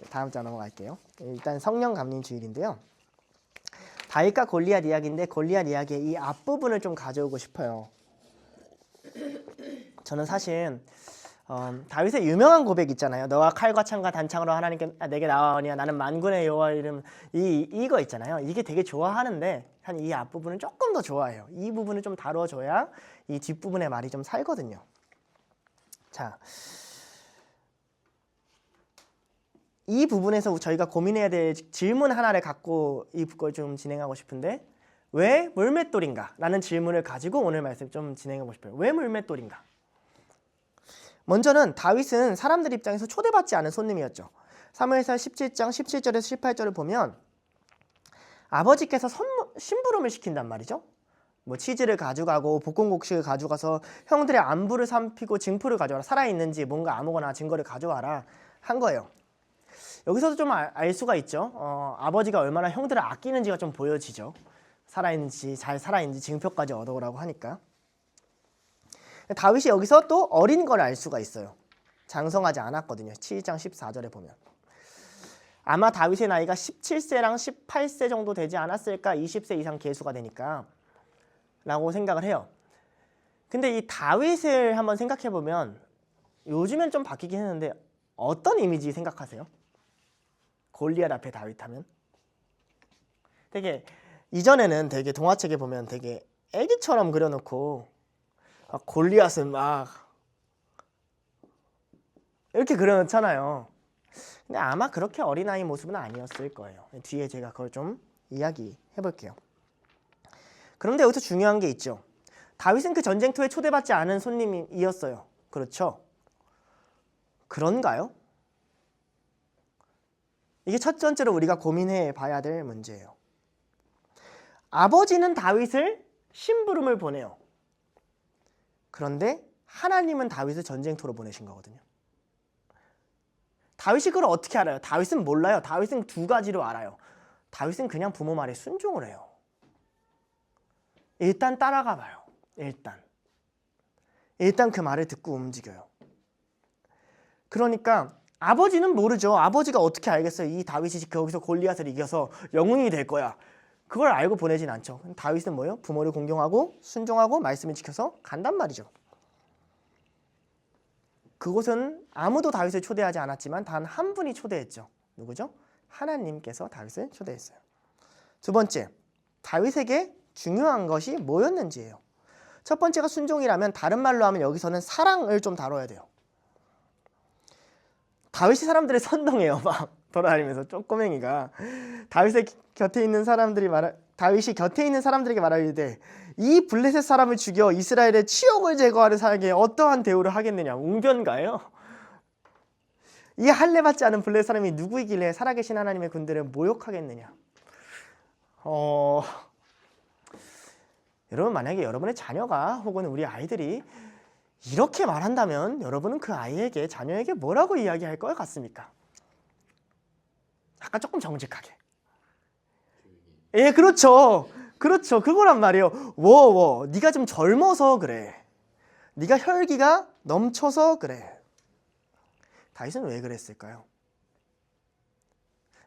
다음 장 넘어갈게요. 일단 성령 감림 주일인데요. 다윗과 골리앗 이야기인데 골리앗 이야기의 이 앞부분을 좀 가져오고 싶어요. 저는 사실 다윗의 유명한 고백 있잖아요. 너와 칼과 창과 단창으로 하나님께 내게 나와오니와 나는 만군의 여호와 이름 이거 있잖아요. 이게 되게 좋아하는데 한 이 앞부분은 조금 더 좋아해요. 이 부분을 좀 다뤄줘야 이 뒷부분의 말이 좀 살거든요. 자, 이 부분에서 저희가 고민해야 될 질문 하나를 갖고 이걸 좀 진행하고 싶은데 왜 물맷돌인가? 라는 질문을 가지고 오늘 말씀 좀 진행하고 싶어요. 왜 물맷돌인가? 먼저는 다윗은 사람들 입장에서 초대받지 않은 손님이었죠. 사무엘상 17장 17절에서 18절을 보면 아버지께서 심부름을 시킨단 말이죠. 뭐 치즈를 가져가고 볶음국수를 가져가서 형들의 안부를 살피고 증표를 가져와라. 살아있는지 뭔가 아무거나 증거를 가져와라 한 거예요. 여기서도 좀 알 수가 있죠. 아버지가 얼마나 형들을 아끼는지가 좀 보여지죠. 살아있는지 잘 살아있는지 증표까지 얻어오라고 하니까. 다윗이 여기서 또 어린 걸 알 수가 있어요. 장성하지 않았거든요. 7장 14절에 보면. 아마 다윗의 나이가 17세랑 18세 정도 되지 않았을까. 20세 이상 계수가 되니까 라고 생각을 해요. 근데 이 다윗을 한번 생각해 보면 요즘엔 좀 바뀌긴 했는데 어떤 이미지 생각하세요? 골리앗 앞에 다윗 하면 되게 이전에는 되게 동화책에 보면 되게 애기처럼 그려놓고 골리앗은 막 이렇게 그려놓잖아요. 근데 아마 그렇게 어린아이 모습은 아니었을 거예요. 뒤에 제가 그걸 좀 이야기해 볼게요. 그런데 여기서 중요한 게 있죠. 다윗은 그 전쟁터에 초대받지 않은 손님이었어요. 그렇죠? 그런가요? 이게 첫 번째로 우리가 고민해 봐야 될 문제예요. 아버지는 다윗을 심부름을 보내요. 그런데 하나님은 다윗을 전쟁터로 보내신 거거든요. 다윗이 그걸 어떻게 알아요? 다윗은 몰라요. 다윗은 두 가지로 알아요. 다윗은 그냥 부모 말에 순종을 해요. 일단 따라가 봐요. 일단 그 말을 듣고 움직여요. 그러니까 아버지는 모르죠. 아버지가 어떻게 알겠어요? 이 다윗이 거기서 골리앗을 이겨서 영웅이 될 거야. 그걸 알고 보내진 않죠. 다윗은 뭐예요? 부모를 공경하고 순종하고 말씀을 지켜서 간단 말이죠. 그곳은 아무도 다윗을 초대하지 않았지만 단 한 분이 초대했죠. 누구죠? 하나님께서 다윗을 초대했어요. 두 번째, 다윗에게 중요한 것이 뭐였는지예요. 첫 번째가 순종이라면 다른 말로 하면 여기서는 사랑을 좀 다뤄야 돼요. 다윗이 사람들을 선동해요. 막 돌아다니면서 쪼꼬맹이가 다윗이 곁에 있는 사람들에게 말하기를 이 블레셋 사람을 죽여 이스라엘의 치욕을 제거하는 사람에게 어떠한 대우를 하겠느냐. 웅변가예요. 이 할례 받지 않은 블레셋 사람이 누구이길래 살아계신 하나님의 군대를 모욕하겠느냐. 여러분 만약에 여러분의 자녀가 혹은 우리 아이들이 이렇게 말한다면 여러분은 그 아이에게 자녀에게 뭐라고 이야기할 것 같습니까? 아까 조금 정직하게. 예, 그렇죠. 그거란 말이에요. 네가 좀 젊어서 그래. 네가 혈기가 넘쳐서 그래. 다윗은 왜 그랬을까요?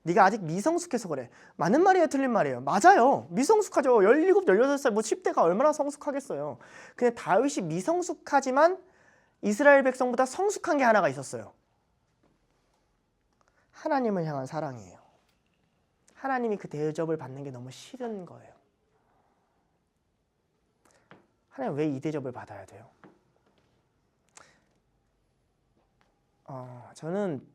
네가 아직 미성숙해서 그래. 맞는 말이에요, 틀린 말이에요? 맞아요. 미성숙하죠. 17, 16살, 10대가 얼마나 성숙하겠어요. 근데 다윗이 미성숙하지만 이스라엘 백성보다 성숙한 게 하나가 있었어요. 하나님을 향한 사랑이에요. 하나님이 그 대접을 받는 게 너무 싫은 거예요. 하나님 왜 이 대접을 받아야 돼요? 저는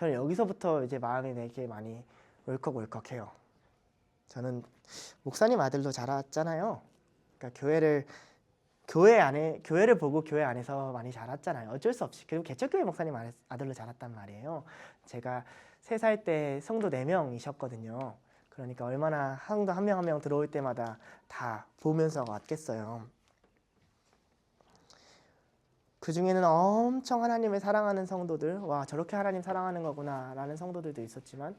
여기서부터 이제 마음이 되게 많이 울컥울컥해요. 저는 목사님 아들로 자랐잖아요. 그러니까 교회를 보고 교회 안에서 많이 자랐잖아요. 어쩔 수 없이. 그리고 개척교회 목사님 아들로 자랐단 말이에요. 제가 3살 때 성도 4명이셨거든요. 그러니까 얼마나 성도 한 명 한 명 들어올 때마다 다 보면서 왔겠어요. 그 중에는 엄청 하나님을 사랑하는 성도들, 와 저렇게 하나님 사랑하는 거구나 라는 성도들도 있었지만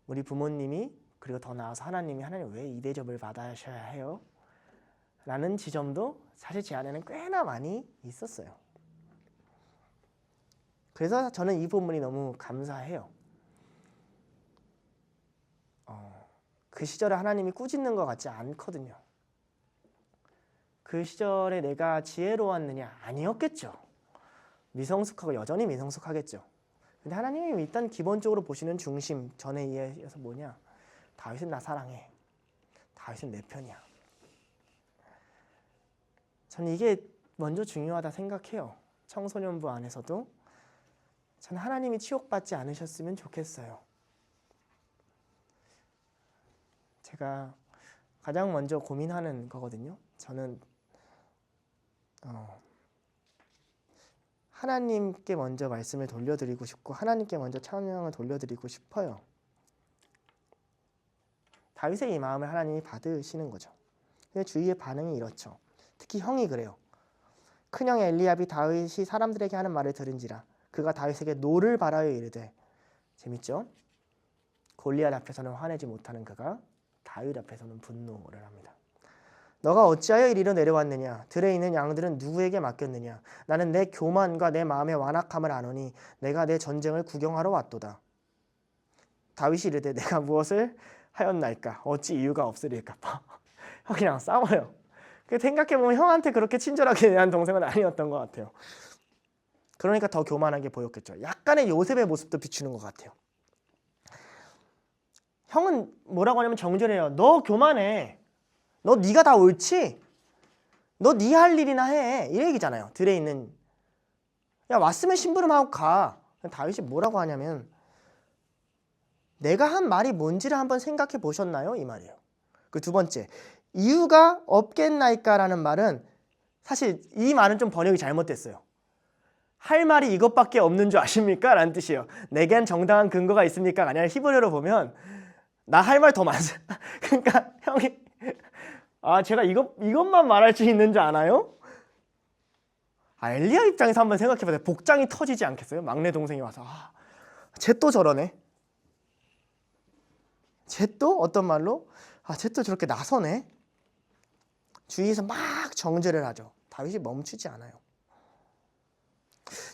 우리 부모님이 그리고 더 나아서 하나님 왜 이 대접을 받으셔야 해요? 라는 지점도 사실 제 안에는 꽤나 많이 있었어요. 그래서 저는 이 본문이 너무 감사해요. 그 시절에 하나님이 꾸짖는 것 같지 않거든요. 그 시절에 내가 지혜로웠느냐? 아니었겠죠. 미성숙하고 여전히 미성숙하겠죠. 근데 하나님이 일단 기본적으로 보시는 중심, 전에 이해해서 뭐냐? 다윗은 나 사랑해. 다윗은 내 편이야. 저는 이게 먼저 중요하다 생각해요. 청소년부 안에서도 저는 하나님이 치욕받지 않으셨으면 좋겠어요. 제가 가장 먼저 고민하는 거거든요. 저는 하나님께 먼저 말씀을 돌려드리고 싶고 하나님께 먼저 찬양을 돌려드리고 싶어요. 다윗의 이 마음을 하나님이 받으시는 거죠. 근데 주위의 반응이 이렇죠. 특히 형이 그래요. 큰형 엘리압이 다윗이 사람들에게 하는 말을 들은지라 그가 다윗에게 노를 바라여 이르되, 재밌죠? 골리앗 앞에서는 화내지 못하는 그가 다윗 앞에서는 분노를 합니다. 너가 어찌하여 이리로 내려왔느냐? 들에 있는 양들은 누구에게 맡겼느냐? 나는 내 교만과 내 마음의 완악함을 아노니 내가 내 전쟁을 구경하러 왔도다. 다윗이 이르되 내가 무엇을 하였나이까? 어찌 이유가 없으리까? 형이랑 싸워요. 생각해보면 형한테 그렇게 친절하게 대한 동생은 아니었던 것 같아요. 그러니까 더 교만하게 보였겠죠. 약간의 요셉의 모습도 비추는 것 같아요. 형은 뭐라고 하냐면 정절해요. 너 교만해. 너 네가 다 옳지? 너 네 할 일이나 해. 이 얘기잖아요. 들에 있는, 야 왔으면 심부름하고 가. 다윗이 뭐라고 하냐면 내가 한 말이 뭔지를 한번 생각해 보셨나요? 이 말이에요. 그 두 번째, 이유가 없겠나이까라는 말은 사실 이 말은 좀 번역이 잘못됐어요. 할 말이 이것밖에 없는 줄 아십니까? 라는 뜻이에요. 내겐 정당한 근거가 있습니까? 아니라 히브리어로 보면 나 할 말 더 많아. 그러니까 형이 제가 이것만 말할 수 있는 줄 아나요? 엘리야 입장에서 한번 생각해보세요. 복장이 터지지 않겠어요? 막내 동생이 와서 쟤 또 저러네. 쟤 또 어떤 말로? 쟤 또 저렇게 나서네. 주위에서 막 정죄를 하죠. 다윗이 멈추지 않아요.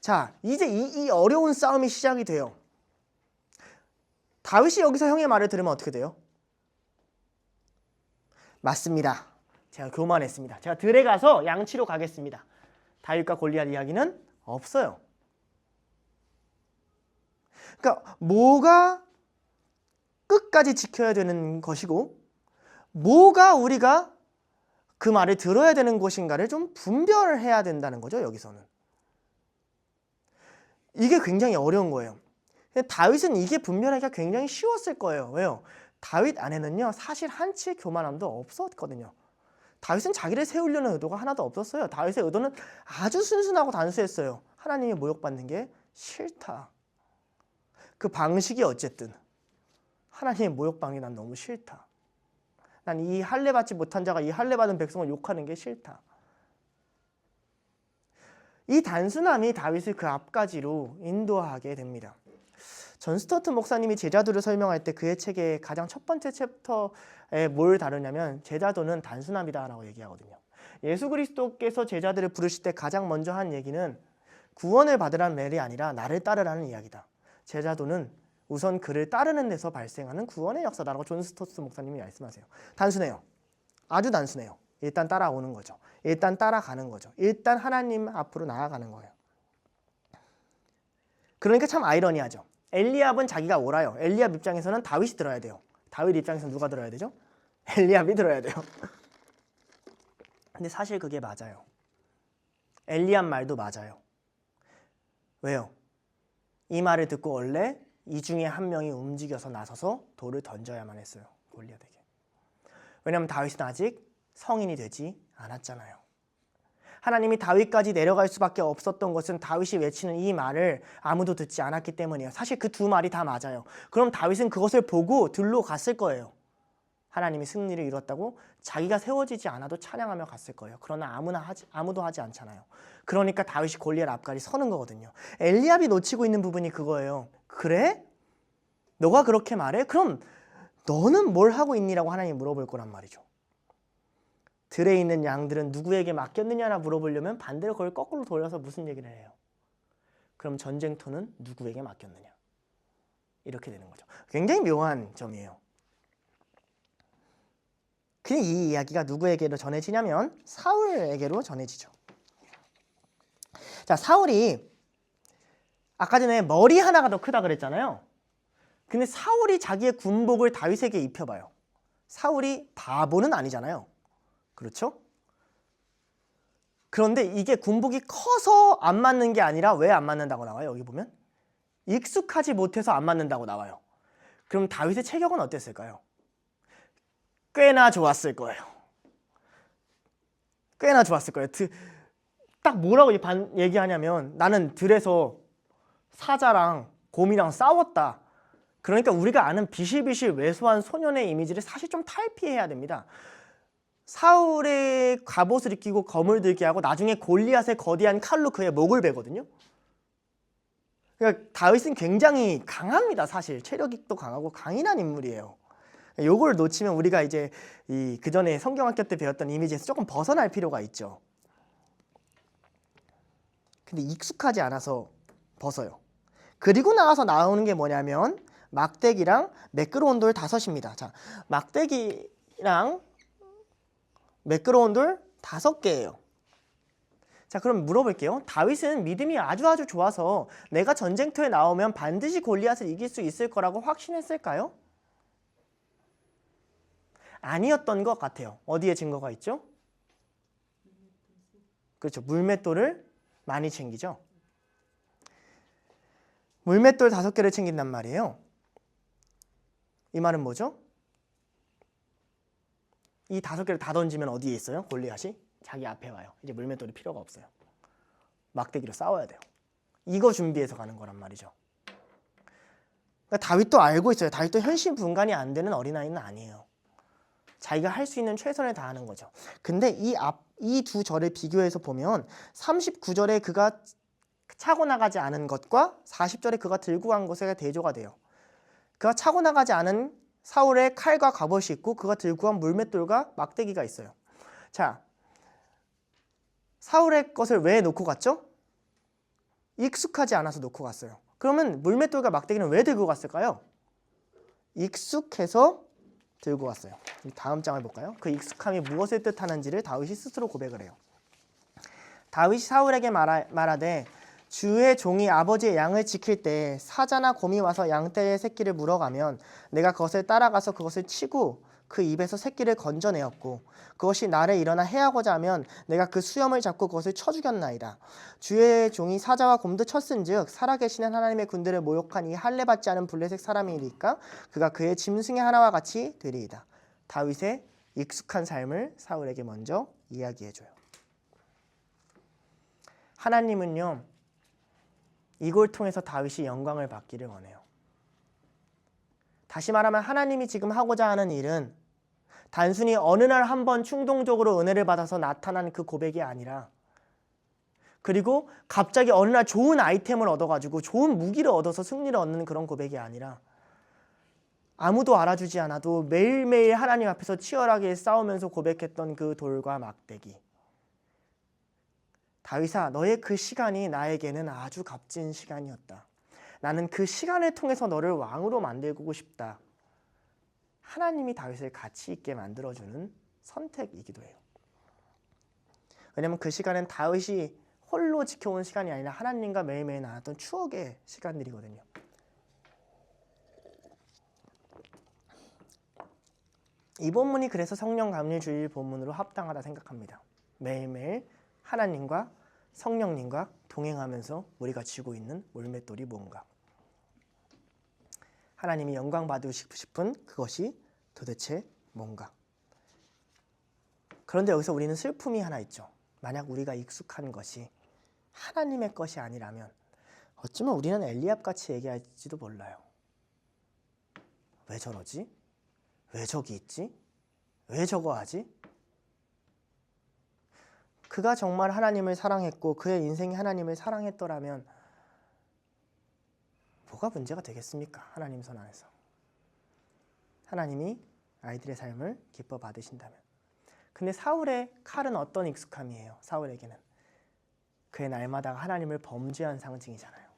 자, 이제 이 어려운 싸움이 시작이 돼요. 다윗이 여기서 형의 말을 들으면 어떻게 돼요? 맞습니다. 제가 교만했습니다. 제가 들에 가서 양치로 가겠습니다. 다윗과 골리앗 이야기는 없어요. 그러니까 뭐가 끝까지 지켜야 되는 것이고 뭐가 우리가 그 말을 들어야 되는 것인가를 좀 분별해야 된다는 거죠. 여기서는. 이게 굉장히 어려운 거예요. 다윗은 이게 분별하기가 굉장히 쉬웠을 거예요. 왜요? 다윗 안에는요 사실 한치의 교만함도 없었거든요. 다윗은 자기를 세우려는 의도가 하나도 없었어요. 다윗의 의도는 아주 순수하고 단순했어요. 하나님이 모욕받는 게 싫다. 그 방식이 어쨌든 하나님의 모욕방이 난 너무 싫다. 난 이 할례 받지 못한 자가 이 할례 받은 백성을 욕하는 게 싫다. 이 단순함이 다윗을 그 앞가지로 인도하게 됩니다. 존 스토트 목사님이 제자도를 설명할 때 그의 책의 가장 첫 번째 챕터에 뭘 다루냐면 제자도는 단순함이다라고 얘기하거든요. 예수 그리스도께서 제자들을 부르실 때 가장 먼저 한 얘기는 구원을 받으라는 말이 아니라 나를 따르라는 이야기다. 제자도는 우선 그를 따르는 데서 발생하는 구원의 역사다라고 존 스토트 목사님이 말씀하세요. 단순해요. 아주 단순해요. 일단 따라오는 거죠. 일단 따라가는 거죠. 일단 하나님 앞으로 나아가는 거예요. 그러니까 참 아이러니하죠. 엘리압은 자기가 옳아요. 엘리압 입장에서는 다윗이 들어야 돼요. 다윗 입장에서는 누가 들어야 되죠? 엘리압이 들어야 돼요. 근데 사실 그게 맞아요. 엘리압 말도 맞아요. 왜요? 이 말을 듣고 원래 이 중에 한 명이 움직여서 나서서 돌을 던져야만 했어요. 골리앗에게. 왜냐하면 다윗은 아직 성인이 되지 않았잖아요. 하나님이 다윗까지 내려갈 수밖에 없었던 것은 다윗이 외치는 이 말을 아무도 듣지 않았기 때문이에요. 사실 그 두 말이 다 맞아요. 그럼 다윗은 그것을 보고 들로 갔을 거예요. 하나님이 승리를 이뤘다고 자기가 세워지지 않아도 찬양하며 갔을 거예요. 그러나 아무도 하지 않잖아요. 그러니까 다윗이 골리앗 앞까지 서는 거거든요. 엘리압이 놓치고 있는 부분이 그거예요. 그래? 너가 그렇게 말해? 그럼 너는 뭘 하고 있니라고 하나님이 물어볼 거란 말이죠. 들에 있는 양들은 누구에게 맡겼느냐라 물어보려면 반대로 그걸 거꾸로 돌려서 무슨 얘기를 해요? 그럼 전쟁터는 누구에게 맡겼느냐? 이렇게 되는 거죠. 굉장히 묘한 점이에요. 그냥 이 이야기가 누구에게로 전해지냐면 사울에게로 전해지죠. 자, 사울이 아까 전에 머리 하나가 더 크다 그랬잖아요. 근데 사울이 자기의 군복을 다윗에게 입혀봐요. 사울이 바보는 아니잖아요. 그렇죠? 그런데 이게 군복이 커서 안 맞는 게 아니라 왜 안 맞는다고 나와요? 여기 보면 익숙하지 못해서 안 맞는다고 나와요. 그럼 다윗의 체격은 어땠을까요? 꽤나 좋았을 거예요. 꽤나 좋았을 거예요. 딱 뭐라고 얘기하냐면 나는 들에서 사자랑 곰이랑 싸웠다. 그러니까 우리가 아는 비실비실 왜소한 소년의 이미지를 사실 좀 탈피해야 됩니다. 사울의 갑옷을 입히고 검을 들게 하고 나중에 골리앗의 거대한 칼로 그의 목을 베거든요. 그러니까 다윗은 굉장히 강합니다. 사실 체력도 강하고 강인한 인물이에요. 요걸 놓치면 우리가 이제 그 전에 성경학교 때 배웠던 이미지에서 조금 벗어날 필요가 있죠. 근데 익숙하지 않아서 벗어요. 그리고 나가서 나오는 게 뭐냐면 막대기랑 매끄러운 돌 5입니다. 자, 막대기랑 매끄러운 돌 5개예요. 자, 그럼 물어볼게요. 다윗은 믿음이 아주 좋아서 내가 전쟁터에 나오면 반드시 골리앗을 이길 수 있을 거라고 확신했을까요? 아니었던 것 같아요. 어디에 증거가 있죠? 그렇죠. 물맷돌을 많이 챙기죠. 물맷돌 5개를 챙긴단 말이에요. 이 말은 뭐죠? 이 5개를 다 던지면 어디에 있어요? 골리앗이? 자기 앞에 와요. 이제 물맷돌이 필요가 없어요. 막대기로 싸워야 돼요. 이거 준비해서 가는 거란 말이죠. 그러니까 다윗도 알고 있어요. 다윗도 현실 분간이 안 되는 어린아이는 아니에요. 자기가 할 수 있는 최선을 다하는 거죠. 근데 이 두 절을 비교해서 보면 39절에 그가 차고 나가지 않은 것과 40절에 그가 들고 간 것에 대조가 돼요. 그가 차고 나가지 않은 사울의 칼과 갑옷이 있고 그가 들고 간 물맷돌과 막대기가 있어요. 자, 사울의 것을 왜 놓고 갔죠? 익숙하지 않아서 놓고 갔어요. 그러면 물맷돌과 막대기는 왜 들고 갔을까요? 익숙해서 들고 갔어요. 다음 장을 볼까요? 그 익숙함이 무엇을 뜻하는지를 다윗이 스스로 고백을 해요. 다윗이 사울에게 말하되 주의 종이 아버지의 양을 지킬 때 사자나 곰이 와서 양떼의 새끼를 물어가면 내가 그것을 따라가서 그것을 치고 그 입에서 새끼를 건져내었고 그것이 나를 일어나 해하고자 하면 내가 그 수염을 잡고 그것을 쳐 죽였나이다. 주의 종이 사자와 곰도 쳤은즉 살아계시는 하나님의 군대를 모욕한 이 할례받지 않은 블레셋 사람이니까 그가 그의 짐승의 하나와 같이 되리이다. 다윗의 익숙한 삶을 사울에게 먼저 이야기해줘요. 하나님은요, 이걸 통해서 다윗이 영광을 받기를 원해요. 다시 말하면 하나님이 지금 하고자 하는 일은 단순히 어느 날 한번 충동적으로 은혜를 받아서 나타난 그 고백이 아니라 그리고 갑자기 어느 날 좋은 아이템을 얻어가지고 좋은 무기를 얻어서 승리를 얻는 그런 고백이 아니라 아무도 알아주지 않아도 매일매일 하나님 앞에서 치열하게 싸우면서 고백했던 그 돌과 막대기. 다윗아, 너의 그 시간이 나에게는 아주 값진 시간이었다. 나는 그 시간을 통해서 너를 왕으로 만들고 싶다. 하나님이 다윗을 가치 있게 만들어주는 선택이기도 해요. 왜냐하면 그 시간은 다윗이 홀로 지켜온 시간이 아니라 하나님과 매일매일 나눴던 추억의 시간들이거든요. 이 본문이 그래서 성령 감리 주일 본문으로 합당하다 생각합니다. 매일매일 하나님과 성령님과 동행하면서 우리가 쥐고 있는 물맷돌이 뭔가. 하나님이 영광 받으시고 싶은 그것이 도대체 뭔가. 그런데 여기서 우리는 슬픔이 하나 있죠. 만약 우리가 익숙한 것이 하나님의 것이 아니라면 어쩌면 우리는 엘리압같이 얘기할지도 몰라요. 왜 저러지? 왜 저기 있지? 왜 저거 하지? 그가 정말 하나님을 사랑했고 그의 인생이 하나님을 사랑했더라면 뭐가 문제가 되겠습니까? 하나님 손 안에서. 하나님이 아이들의 삶을 기뻐 받으신다면. 근데 사울의 칼은 어떤 익숙함이에요? 사울에게는. 그의 날마다 하나님을 범죄한 상징이잖아요.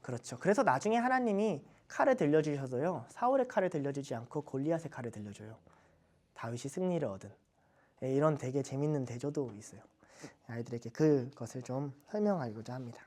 그렇죠. 그래서 나중에 하나님이 칼을 들려주셔도요. 사울의 칼을 들려주지 않고 골리앗의 칼을 들려줘요. 다윗이 승리를 얻은. 예, 이런 되게 재밌는 대조도 있어요. 아이들에게 그것을 좀 설명하고자 합니다.